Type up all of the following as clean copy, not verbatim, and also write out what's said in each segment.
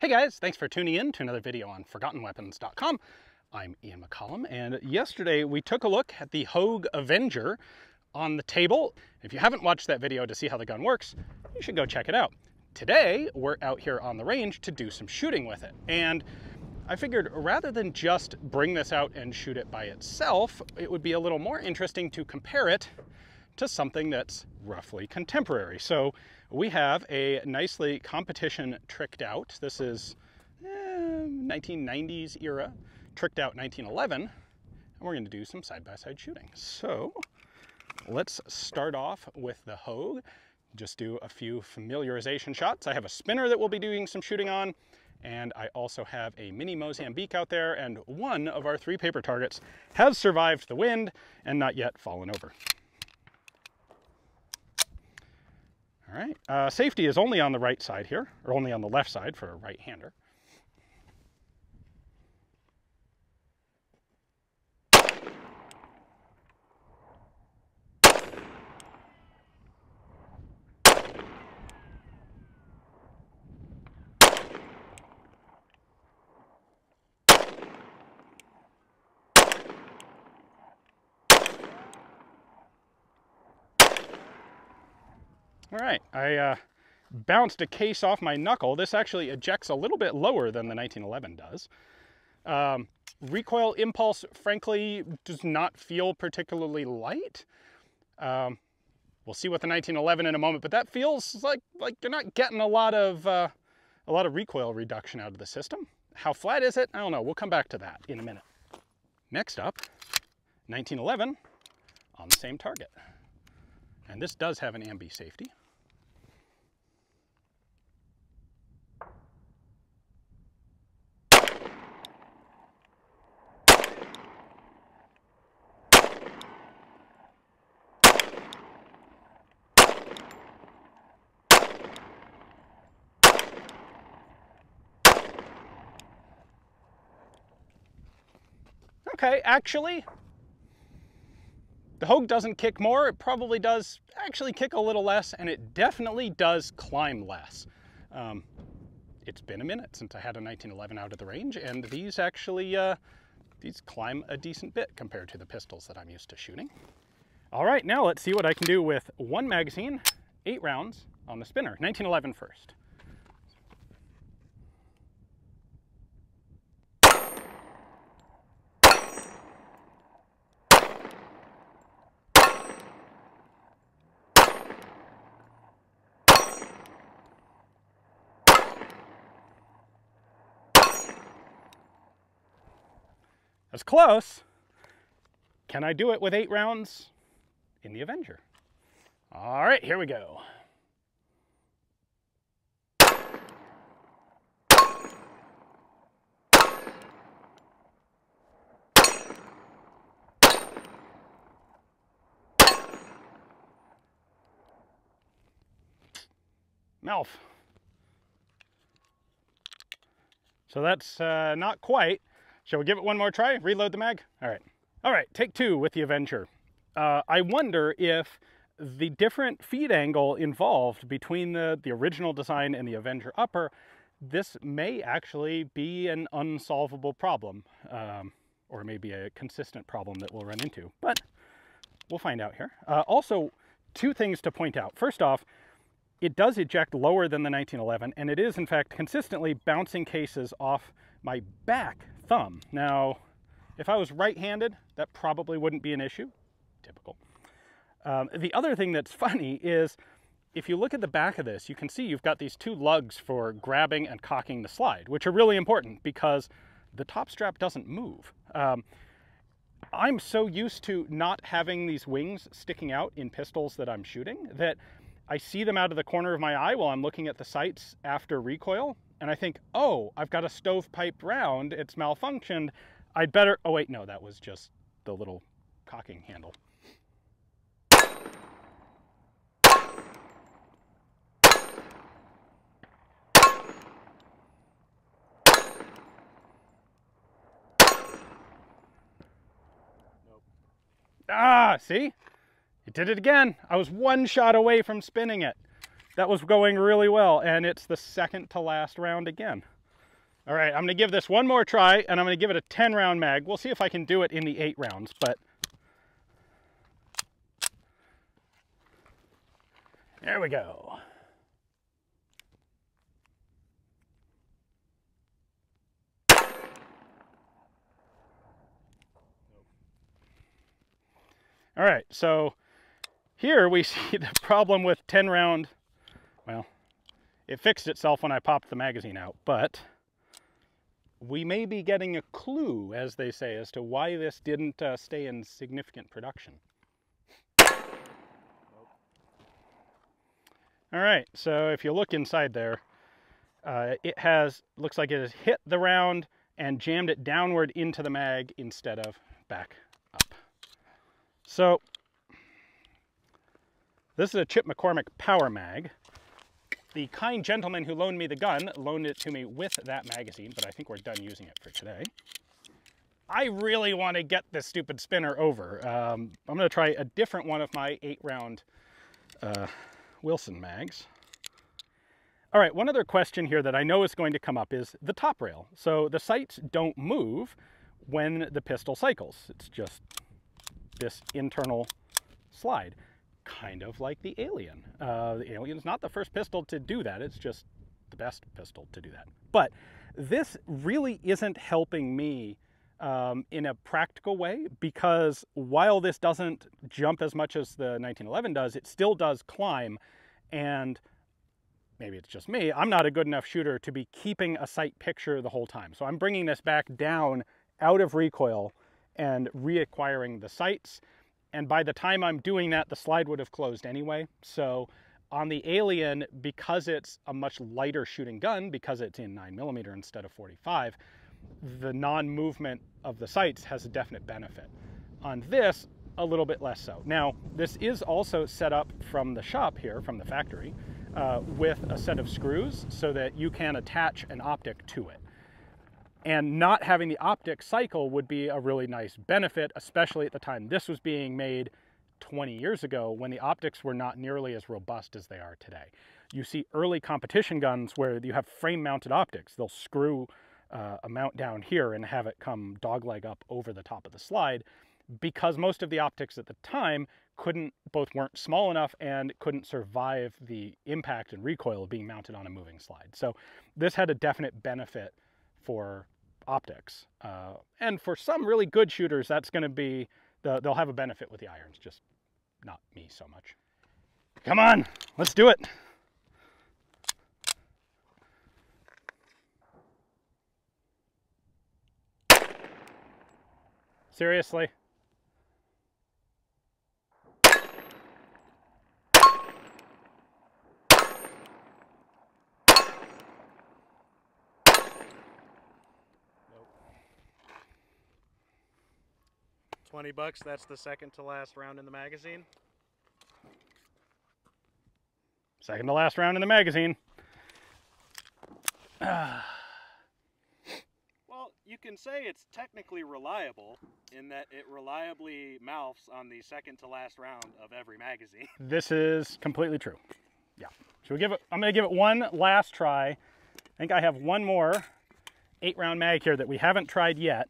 Hey guys, thanks for tuning in to another video on ForgottenWeapons.com. I'm Ian McCollum, and yesterday we took a look at the Hogue Avenger on the table. If you haven't watched that video to see how the gun works, you should go check it out. Today, we're out here on the range to do some shooting with it, and I figured rather than just bring this out and shoot it by itself, it would be a little more interesting to compare it to something that's roughly contemporary. So we have a nicely competition tricked out. This is 1990s era, tricked out 1911, and we're going to do some side-by-side shooting. So let's start off with the Hogue. Just do a few familiarization shots. I have a spinner that we'll be doing some shooting on, and I also have a mini Mozambique out there, and one of our 3 paper targets has survived the wind and not yet fallen over. All right, safety is only on the right side here, or only on the left side for a right-hander. All right, I bounced a case off my knuckle. This actually ejects a little bit lower than the 1911 does. Recoil impulse, frankly, does not feel particularly light. We'll see with the 1911 in a moment, but that feels like you're not getting a lot of recoil reduction out of the system. How flat is it? I don't know. We'll come back to that in a minute. Next up, 1911 on the same target. And this does have an ambi safety. Okay, actually, the Hogue doesn't kick more. It probably does actually kick a little less, and it definitely does climb less. It's been a minute since I had a 1911 out of the range, and these actually, these climb a decent bit compared to the pistols that I'm used to shooting. All right, now let's see what I can do with 1 magazine, 8 rounds on the spinner. 1911 first. That's close. Can I do it with 8 rounds in the Avenger? All right, here we go. Mouth. So that's not quite. Shall we give it one more try? Reload the mag? All right, take 2 with the Avenger. I wonder if the different feed angle involved between the original design and the Avenger upper, this may actually be an unsolvable problem, or maybe a consistent problem that we'll run into, but we'll find out here. Also, 2 things to point out. First off, it does eject lower than the 1911, and it is, in fact, consistently bouncing cases off my back thumb. Now, if I was right-handed, that probably wouldn't be an issue. Typical. The other thing that's funny is, if you look at the back of this, you can see you've got these 2 lugs for grabbing and cocking the slide, which are really important because the top strap doesn't move. I'm so used to not having these wings sticking out in pistols that I'm shooting that I see them out of the corner of my eye while I'm looking at the sights after recoil, and I think, oh, I've got a stovepipe round, it's malfunctioned, I'd better, oh wait, no, that was just the little cocking handle. Ah, see? It did it again. I was 1 shot away from spinning it. That was going really well, and it's the second to last round again. All right, I'm gonna give this one more try, and I'm gonna give it a 10-round mag. We'll see if I can do it in the 8 rounds, but there we go. All right, so here we see the problem with 10-round, well, it fixed itself when I popped the magazine out, but we may be getting a clue, as they say, as to why this didn't stay in significant production. All right, so if you look inside there, looks like it has hit the round and jammed it downward into the mag instead of back up. So this is a Chip McCormick Power Mag. The kind gentleman who loaned me the gun loaned it to me with that magazine, but I think we're done using it for today. I really want to get this stupid spinner over. I'm going to try a different one of my 8-round Wilson mags. All right, one other question here that I know is going to come up is the top rail. So the sights don't move when the pistol cycles. It's just this internal slide, kind of like the Alien. The Alien's not the first pistol to do that. It's just the best pistol to do that. But this really isn't helping me in a practical way, because while this doesn't jump as much as the 1911 does, it still does climb, and maybe it's just me, I'm not a good enough shooter to be keeping a sight picture the whole time. So I'm bringing this back down out of recoil and reacquiring the sights. And by the time I'm doing that, the slide would have closed anyway. So on the Alien, because it's a much lighter shooting gun, because it's in 9mm instead of 45, the non-movement of the sights has a definite benefit. On this, a little bit less so. Now, this is also set up from the shop here, from the factory, with a set of screws so that you can attach an optic to it. And not having the optic cycle would be a really nice benefit, especially at the time this was being made 20 years ago, when the optics were not nearly as robust as they are today. You see early competition guns where you have frame-mounted optics. They'll screw a mount down here and have it come dogleg up over the top of the slide, because most of the optics at the time weren't small enough and couldn't survive the impact and recoil of being mounted on a moving slide. So this had a definite benefit for optics. And for some really good shooters, that's going to be, they'll have a benefit with the irons, just not me so much. Come on, let's do it. Seriously? $20, that's the second to last round in the magazine. Second to last round in the magazine. Well, you can say it's technically reliable in that it reliably mouths on the second to last round of every magazine. This is completely true. Yeah. Should we give it, I'm going to give it one last try. I think I have one more 8-round mag here that we haven't tried yet.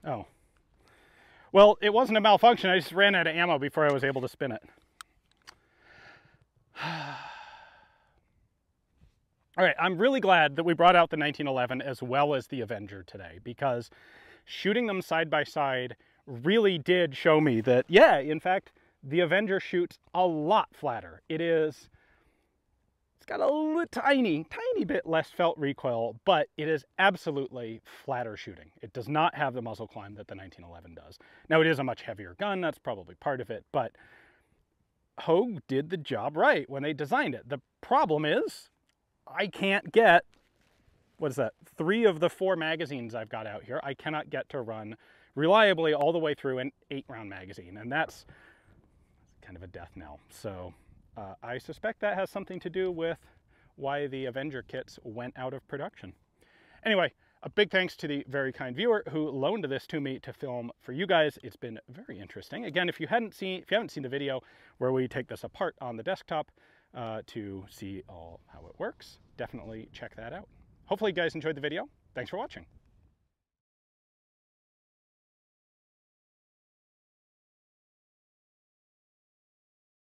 Oh. Well, it wasn't a malfunction. I just ran out of ammo before I was able to spin it. All right, I'm really glad that we brought out the 1911 as well as the Avenger today, because shooting them side by side really did show me that, yeah, in fact, the Avenger shoots a lot flatter. It's got a tiny bit less felt recoil, but it is absolutely flatter shooting. It does not have the muzzle climb that the 1911 does. Now, it is a much heavier gun, that's probably part of it, but Hogue did the job right when they designed it. The problem is, I can't get, what is that, 3 of the 4 magazines I've got out here, I cannot get to run reliably all the way through an 8-round magazine, and that's kind of a death knell. So I suspect that has something to do with why the Avenger kits went out of production. Anyway, a big thanks to the very kind viewer who loaned this to me to film for you guys. It's been very interesting. Again, if you haven't seen the video where we take this apart on the desktop to see how it works, definitely check that out. Hopefully you guys enjoyed the video. Thanks for watching.